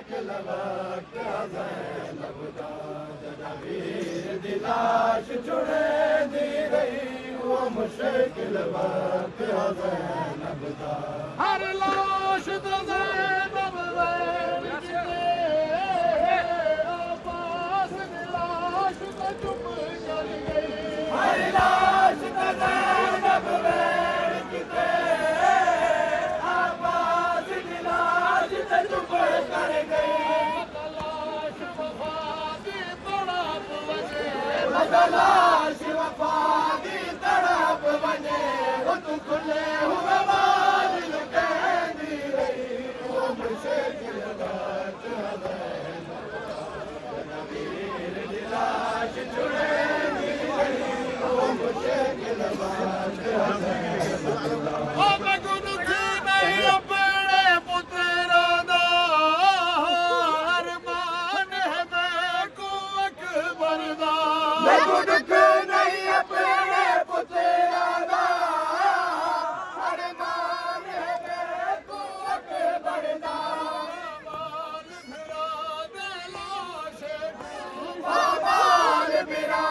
मुश्किल वक्त ज़ैनब दा जदा वीर दी लाश छुड़े दी रही वो मुश्किल वक्त ज़ैनब दा हर लाश दा ज़ैनब वैन किते आबास दी लाश दा चुप कर गई हर लाश दा ज़ैनब वैन किते आबास दी लाश दा चुप कर गई लाश वफा दी तड़प वजे लाश वफा दी तड़प वजे वो तू खुले हुए बाल लुटेंदी रही वो मुश्किल वक्त वीर दी लाश छुड़ेंदी रही वो मुश्किल वक्त ओ मैं दुख नहीं अपने पुत्रा दा अरमान है मैं को अकबर दा मैं दुख नहीं अपने पुत्रा दा अरमान है मैं को अकबर दा बाल फिरा दे लाशे बाल फिरा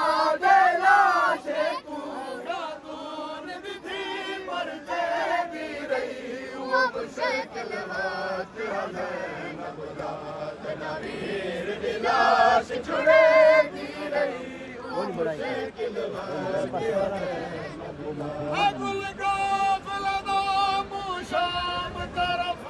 दे लाशे पूरा दून दी थी पर जेदी रही वो मुश्किल वक्त ज़ैनब दा जदा वीर दी लाश छुड़ेंदी रही वो मुश्किल वक्त ज़ैनब दा गुल गाफिला दा मुँह शाम तरफ